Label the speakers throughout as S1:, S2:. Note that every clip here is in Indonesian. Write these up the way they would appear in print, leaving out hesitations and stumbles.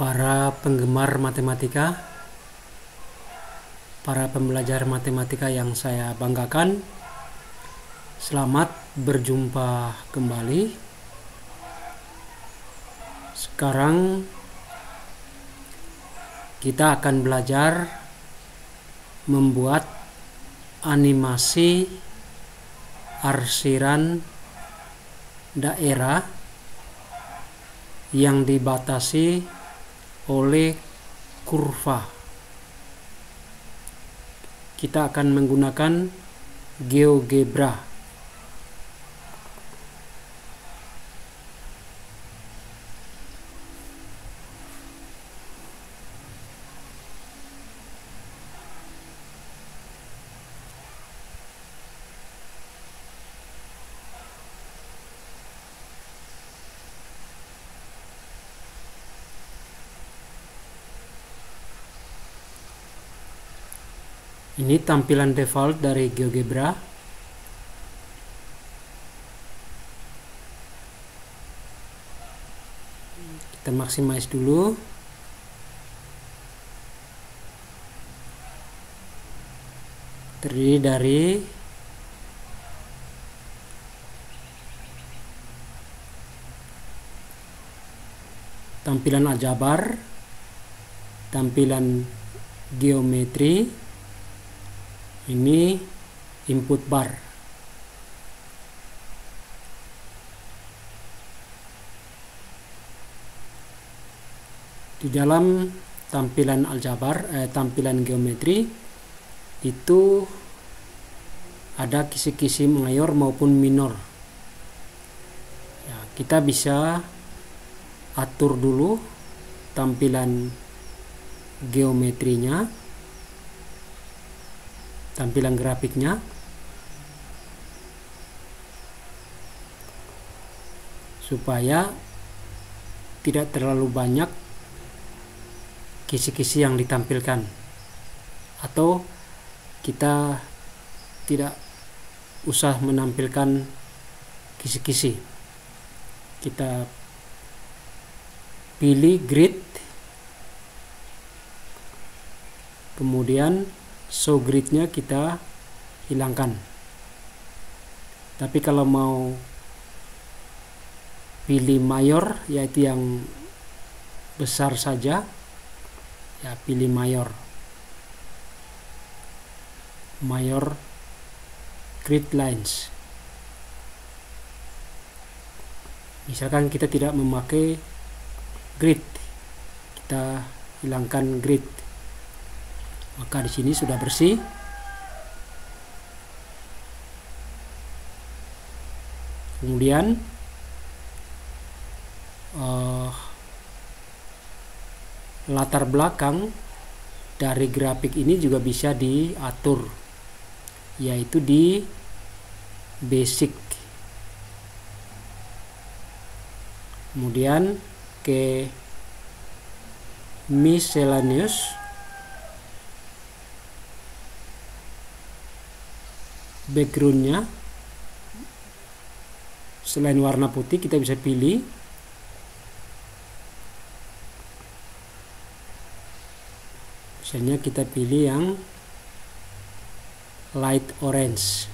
S1: para penggemar matematika, para pembelajar matematika yang saya banggakan, selamat berjumpa kembali. Sekarang kita akan belajar membuat animasi arsiran daerah yang dibatasi oleh kurva. Kita akan menggunakan GeoGebra. Ini tampilan default dari GeoGebra. Kita maximize dulu. Terdiri dari tampilan aljabar, tampilan geometri, ini input bar. Di dalam tampilan aljabar, tampilan geometri itu ada kisi-kisi mayor maupun minor. Ya, kita bisa atur dulu tampilan geometrinya, tampilan grafiknya, supaya tidak terlalu banyak kisi-kisi yang ditampilkan, atau kita tidak usah menampilkan kisi-kisi. Kita pilih grid, kemudian show gridnya kita hilangkan. Tapi kalau mau pilih mayor, yaitu yang besar saja, ya pilih mayor grid lines. Misalkan kita tidak memakai grid, kita hilangkan grid, maka di sini sudah bersih. Kemudian latar belakang dari grafik ini juga bisa diatur, yaitu di basic. Kemudian ke miscellaneous, backgroundnya selain warna putih kita bisa pilih misalnya kita pilih yang light orange.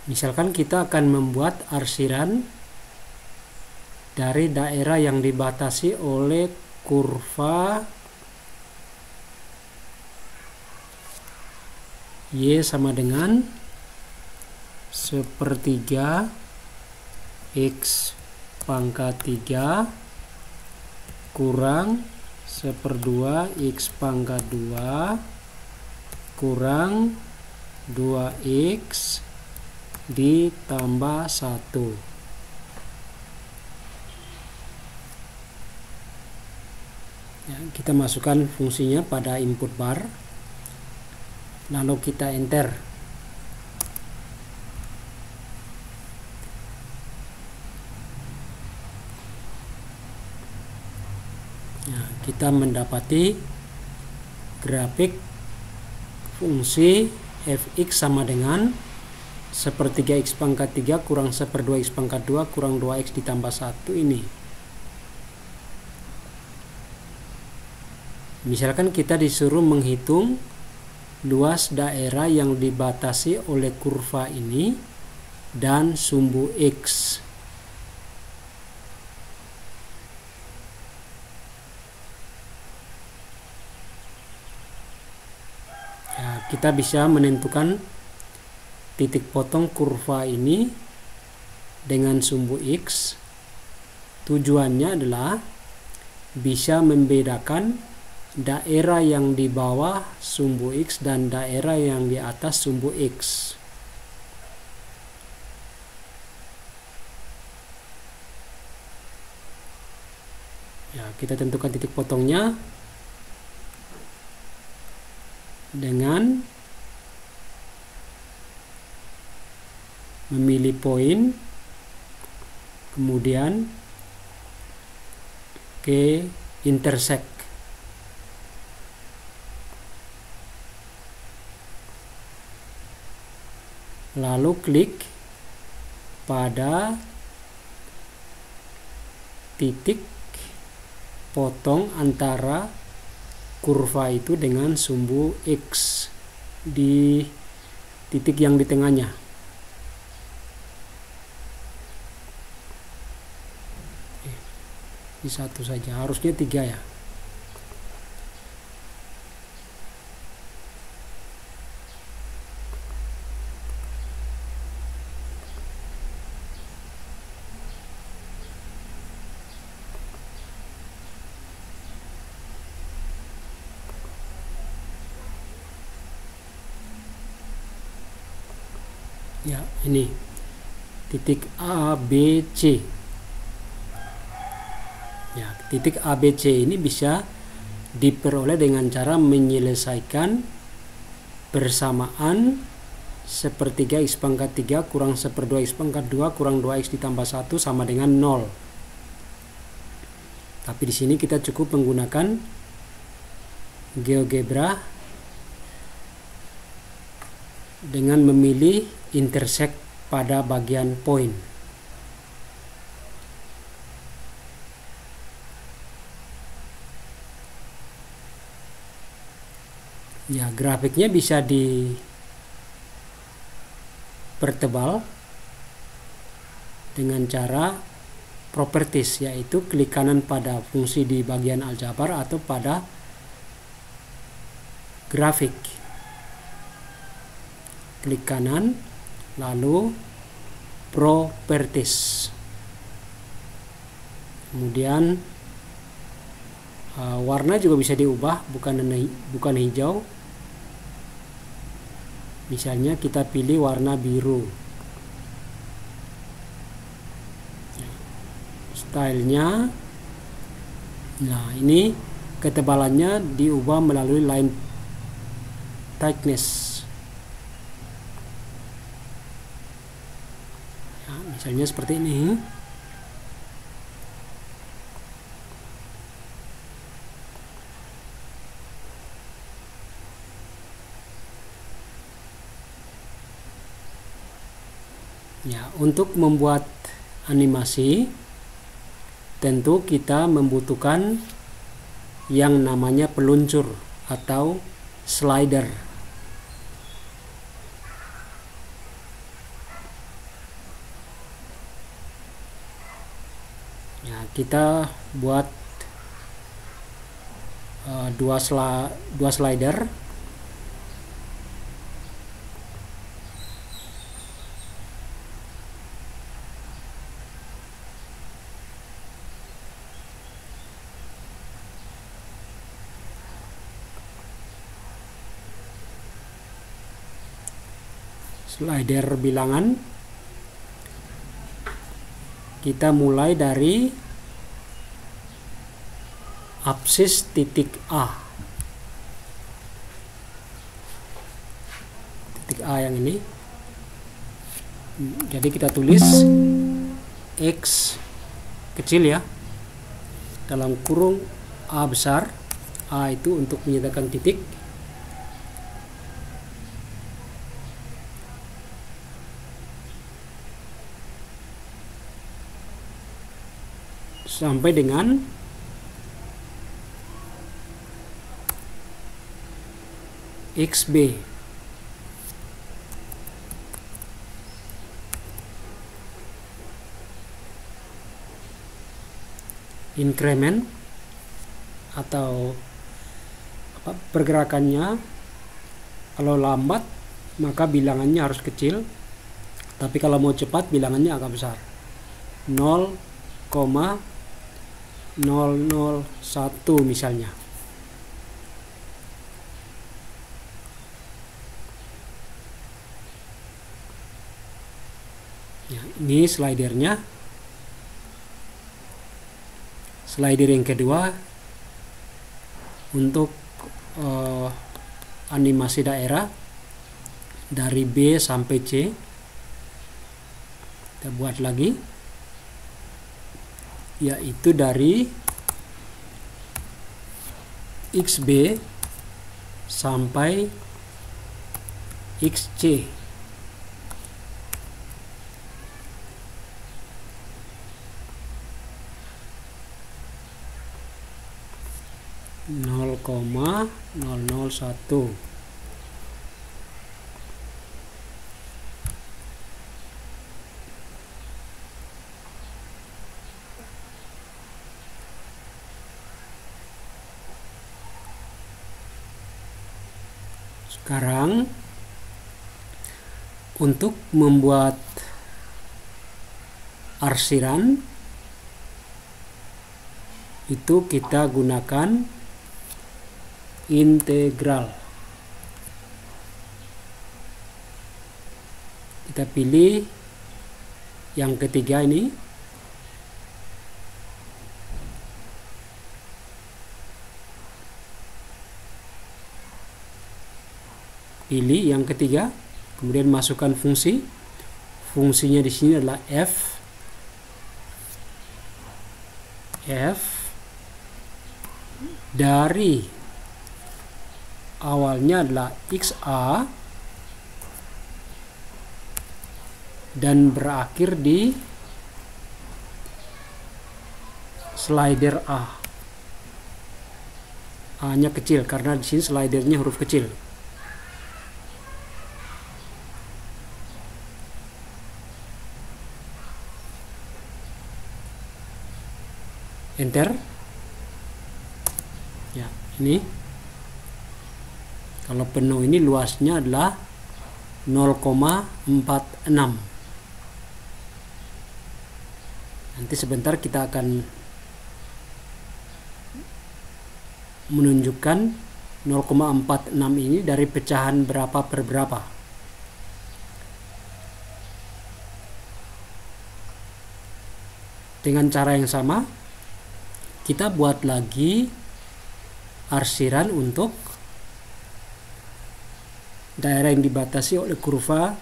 S1: Misalkan kita akan membuat arsiran dari daerah yang dibatasi oleh kurva Y sama dengan sepertiga X pangkat 3 kurang seperdua X pangkat 2 kurang 2X ditambah 1. Ya, kita masukkan fungsinya pada input bar. lalu kita enter. Nah, kita mendapati grafik fungsi fx sama dengan 1/3 x pangkat 3 kurang 1/2 x pangkat 2 kurang 2x ditambah 1 ini. Misalkan kita disuruh menghitung luas daerah yang dibatasi oleh kurva ini dan sumbu x. Ya, kita bisa menentukan titik potong kurva ini dengan sumbu x. Tujuannya adalah bisa membedakan daerah yang di bawah sumbu x dan daerah yang di atas sumbu x. Ya, kita tentukan titik potongnya dengan memilih poin, kemudian ke intersect. Lalu klik pada titik potong antara kurva itu dengan sumbu x di titik yang di tengahnya. Di satu saja, harusnya 3 ya. Ya, ini titik A, B, C. Ya, titik A, B, C ini bisa diperoleh dengan cara menyelesaikan persamaan 1/3 x pangkat 3 kurang 1/2 x pangkat 2 kurang 2x ditambah 1 sama dengan 0. Tapi di sini kita cukup menggunakan GeoGebra dengan memilih intersect pada bagian poin. Ya, grafiknya bisa dipertebal dengan cara properties, yaitu klik kanan pada fungsi di bagian aljabar atau pada grafik. Klik kanan, lalu properties. Kemudian warna juga bisa diubah, bukan hijau. Misalnya kita pilih warna biru. Stylenya, nah ini ketebalannya diubah melalui line thickness. Misalnya seperti ini. Ya, untuk membuat animasi tentu kita membutuhkan yang namanya peluncur atau slider. Kita buat dua slider. Slider bilangan. Kita mulai dari absis titik A. titik A yang ini. Jadi kita tulis X kecil ya, dalam kurung A besar. A itu untuk menyatakan titik. Sampai dengan XB. Increment atau pergerakannya, kalau lambat maka bilangannya harus kecil, tapi kalau mau cepat bilangannya agak besar. 0,001 misalnya. Ya, ini slidernya. Slider yang kedua untuk animasi daerah dari B sampai C. Kita buat lagi, yaitu dari XB sampai XC. (0,001). Sekarang untuk membuat arsiran itu kita gunakan integral. Kita pilih yang ketiga ini. Pilih yang ketiga, kemudian masukkan fungsi. Fungsinya di sini adalah f dari awalnya adalah XA dan berakhir di slider A. A-nya kecil karena di sini slidernya huruf kecil. Enter. Ya, ini kalau penuh ini luasnya adalah 0,46. Nanti sebentar kita akan menunjukkan 0,46 ini dari pecahan berapa per berapa. Dengan cara yang sama, kita buat lagi arsiran untuk daerah yang dibatasi oleh kurva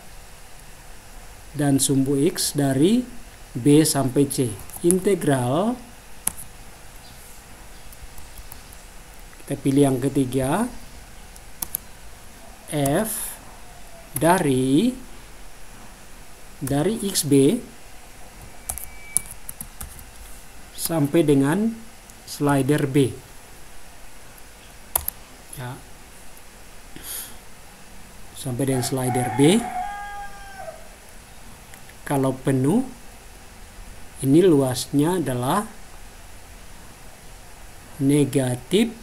S1: dan sumbu X dari B sampai C. Integral, kita pilih yang ketiga, F dari XB sampai dengan slider B. Ya. Sampai dengan slider B. Kalau penuh, ini luasnya adalah negatif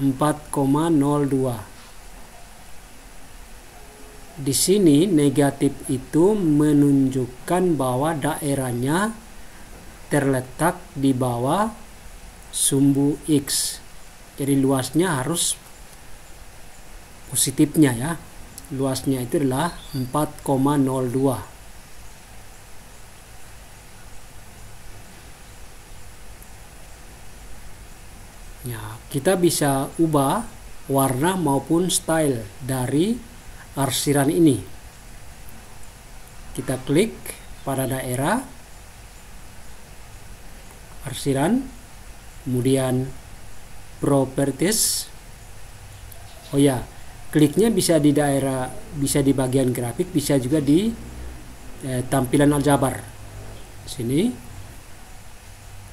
S1: 4,02. Di sini negatif itu menunjukkan bahwa daerahnya terletak di bawah sumbu X. Jadi luasnya harus positifnya ya. Luasnya itu adalah 4,02. Ya, kita bisa ubah warna maupun style dari arsiran ini. Kita klik pada daerah arsiran, kemudian properties. Oh ya, kliknya bisa di daerah, bisa di bagian grafik, bisa juga di tampilan aljabar sini.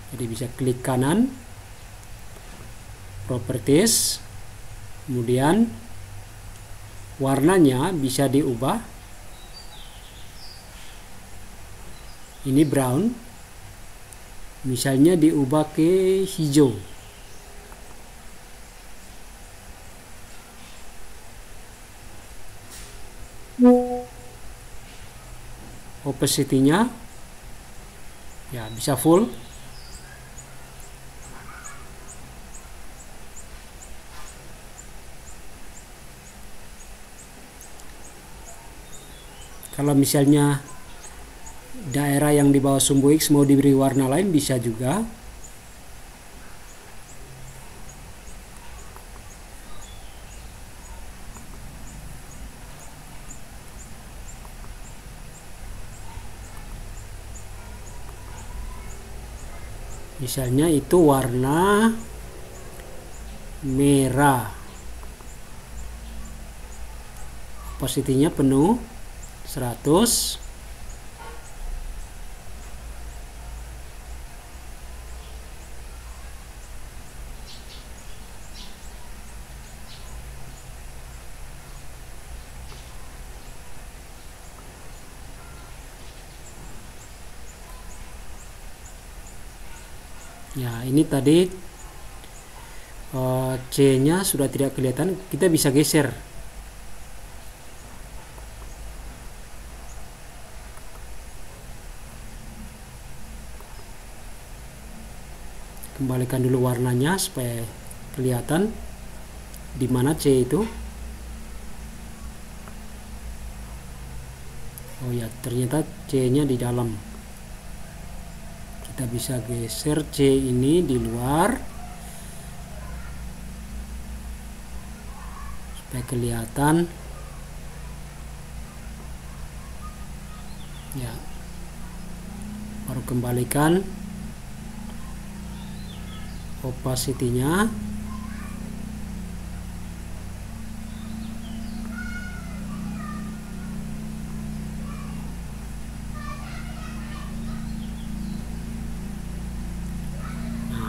S1: Jadi bisa klik kanan, properties, kemudian warnanya bisa diubah. Ini brown, misalnya diubah ke hijau. Opacity-nya ya bisa full. Kalau misalnya daerah yang di bawah sumbu X mau diberi warna lain, bisa juga. Misalnya itu warna merah, opacity-nya penuh 100. Ya, ini tadi C-nya sudah tidak kelihatan, kita bisa geser. Kembalikan dulu warnanya supaya kelihatan di mana C itu. Oh ya, ternyata C-nya di dalam. Kita bisa geser C ini di luar supaya kelihatan. Ya, baru kembalikan opacity-nya.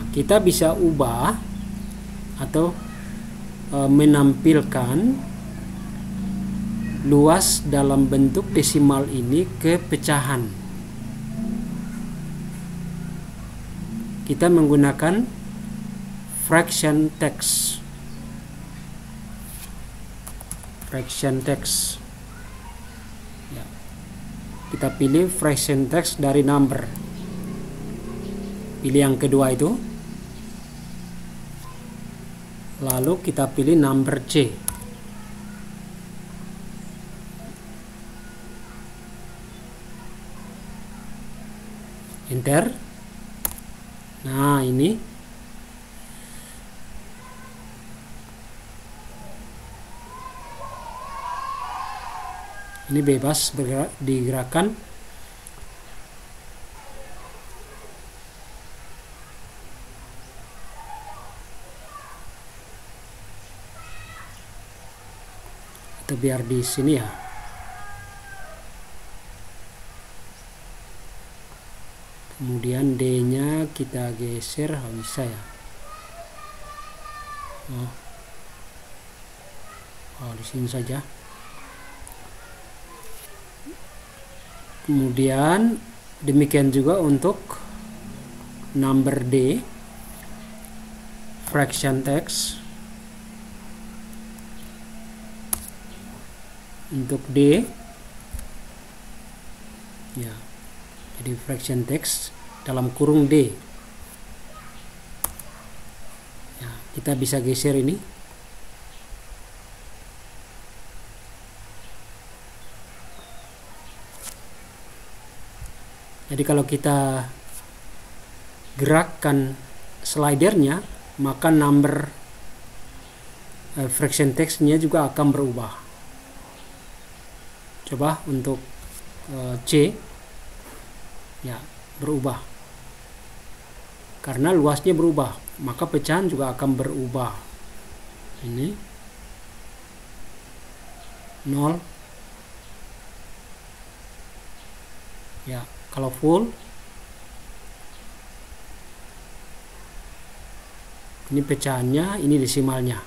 S1: Kita bisa ubah atau menampilkan luas dalam bentuk desimal ini ke pecahan. Kita menggunakan fraction text. Ya. Kita pilih fraction text dari number. Pilih yang kedua itu. Lalu kita pilih number C. Enter. Nah, ini bebas bergerak, digerakkan. Atau biar di sini ya. Kemudian D-nya kita geser, bisa ya. Oh, di sini saja. Kemudian demikian juga untuk number D, fraction text. Untuk D ya, jadi fraction text dalam kurung D ya, kita bisa geser ini. Jadi kalau kita gerakkan slidernya, maka number fraction text-nya juga akan berubah. Coba untuk C, ya berubah. Karena luasnya berubah, maka pecahan juga akan berubah. Ini 0. Ya, kalau full ini pecahannya, ini desimalnya.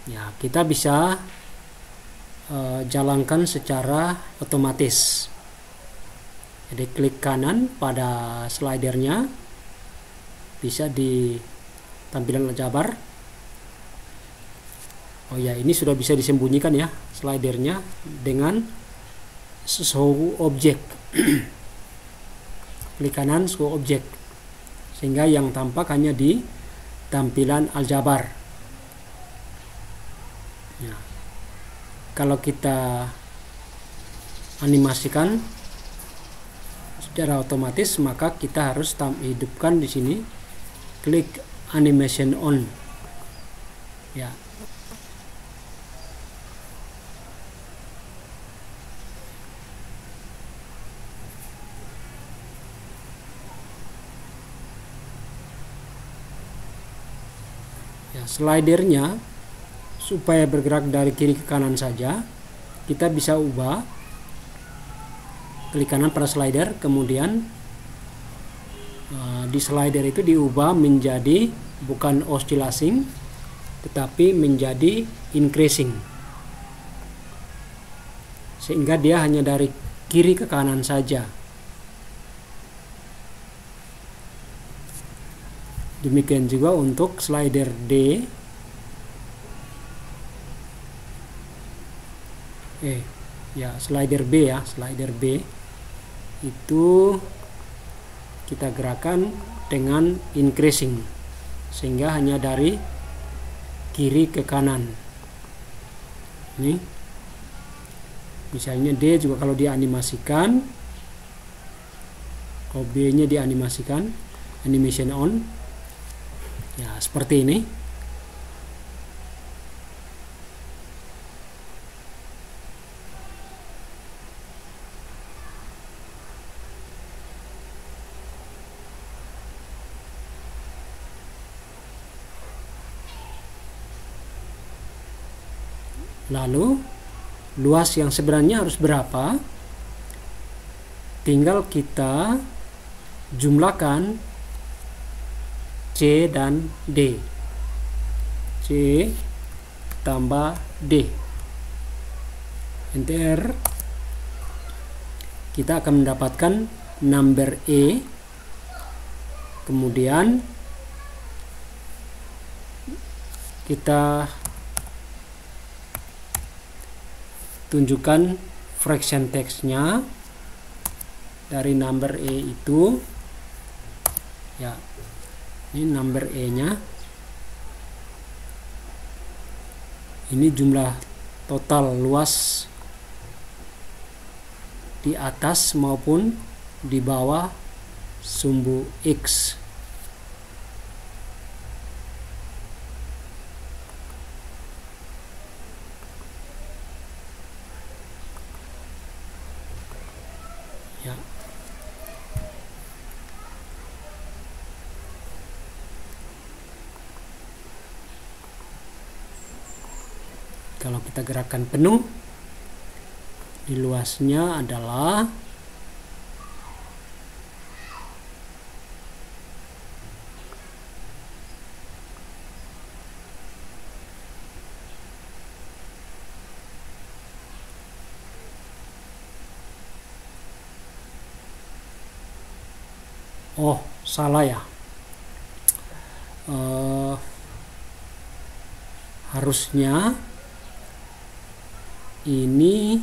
S1: Ya, kita bisa jalankan secara otomatis. Jadi klik kanan pada slidernya, bisa di tampilan aljabar. Oh ya, ini sudah bisa disembunyikan ya slidernya dengan show object. Klik kanan show object, sehingga yang tampak hanya di tampilan aljabar. Ya. Kalau kita animasikan secara otomatis, maka kita harus hidupkan di sini, klik animation on. Ya. Ya, slidernya supaya bergerak dari kiri ke kanan saja, kita bisa ubah. Klik kanan pada slider, kemudian di slider itu diubah menjadi bukan oscillation, tetapi menjadi increasing, sehingga dia hanya dari kiri ke kanan saja. Demikian juga untuk slider D. Ya, slider B ya, slider B itu kita gerakan dengan increasing, sehingga hanya dari kiri ke kanan. Ini misalnya D juga kalau dianimasikan, kalau B nya dianimasikan, animation on, ya seperti ini. Lalu luas yang sebenarnya harus berapa? Tinggal kita jumlahkan C dan D. C tambah D. Enter. Kita akan mendapatkan number E. Kemudian kita tunjukkan fraction text-nya dari number E itu. Ya, ini number E-nya. Ini jumlah total luas di atas maupun di bawah sumbu X. Ya. Kalau kita gerakan penuh, di luasnya adalah salah ya. Harusnya ini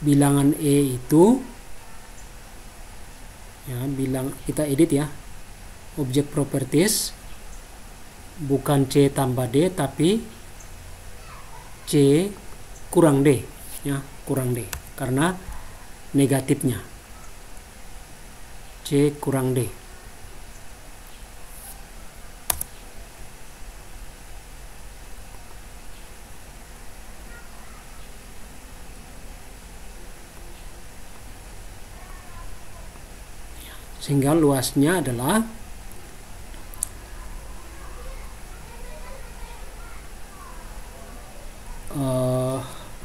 S1: bilangan E itu ya, kita edit ya. objek properties, bukan C tambah D tapi C kurang D, ya, kurang D karena negatifnya. C kurang D. Sehingga luasnya adalah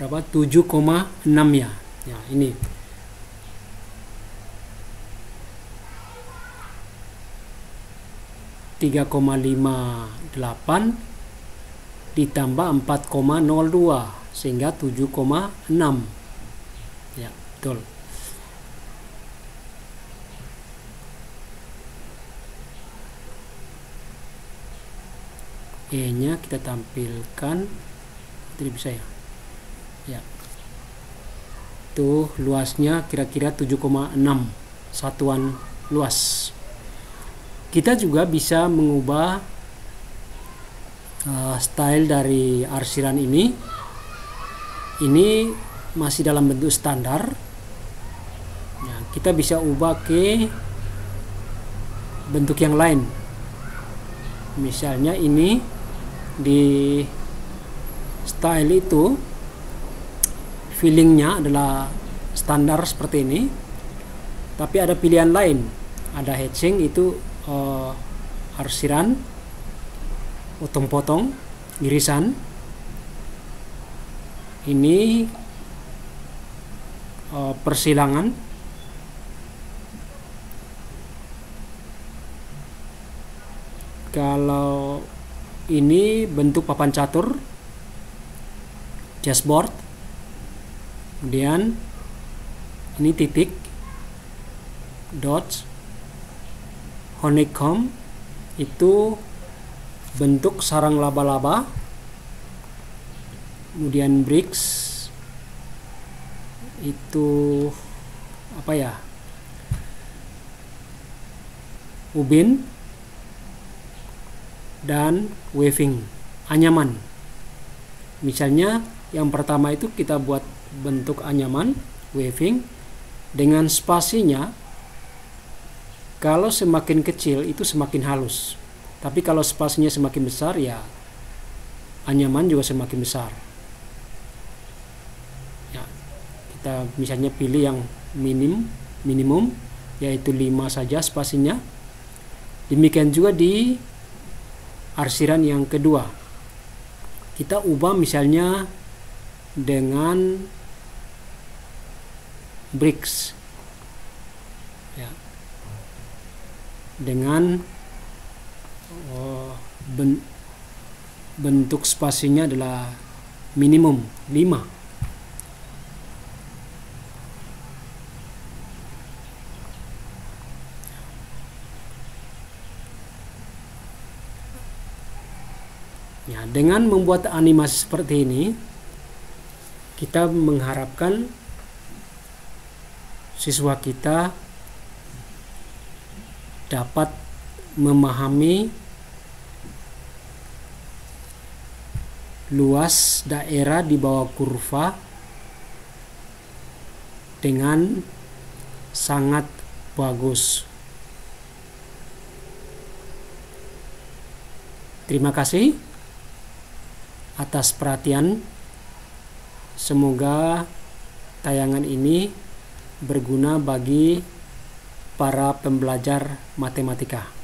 S1: berapa? 7,6 ya. Ya, ini. (3,58) ditambah 4,02 sehingga 7,6. Ya, betul. E-nya kita tampilkan, tidak bisa ya. Ya. Tuh luasnya kira-kira 7,6 satuan luas. Kita juga bisa mengubah style dari arsiran ini. Ini masih dalam bentuk standar. Ya, kita bisa ubah ke bentuk yang lain. Misalnya ini di style itu fillingnya adalah standar seperti ini, tapi ada pilihan lain, ada hatching, itu arsiran, potong-potong, irisan. Ini persilangan. Kalau ini bentuk papan catur, chessboard. Kemudian ini titik, dots, honeycomb, itu bentuk sarang laba-laba. Kemudian bricks itu apa ya? Ubin. Dan weaving, anyaman. Misalnya yang pertama itu kita buat bentuk anyaman, weaving, dengan spasinya kalau semakin kecil itu semakin halus, tapi kalau spasinya semakin besar ya anyaman juga semakin besar. Ya, kita misalnya pilih yang minimum yaitu 5 saja spasinya. Demikian juga di arsiran yang kedua, kita ubah misalnya dengan bricks, ya, dengan bentuk spasinya adalah minimum 5. Ya, dengan membuat animasi seperti ini, kita mengharapkan siswa kita dapat memahami luas daerah di bawah kurva dengan sangat bagus. Terima kasih atas perhatian. Semoga tayangan ini berguna bagi para pembelajar matematika.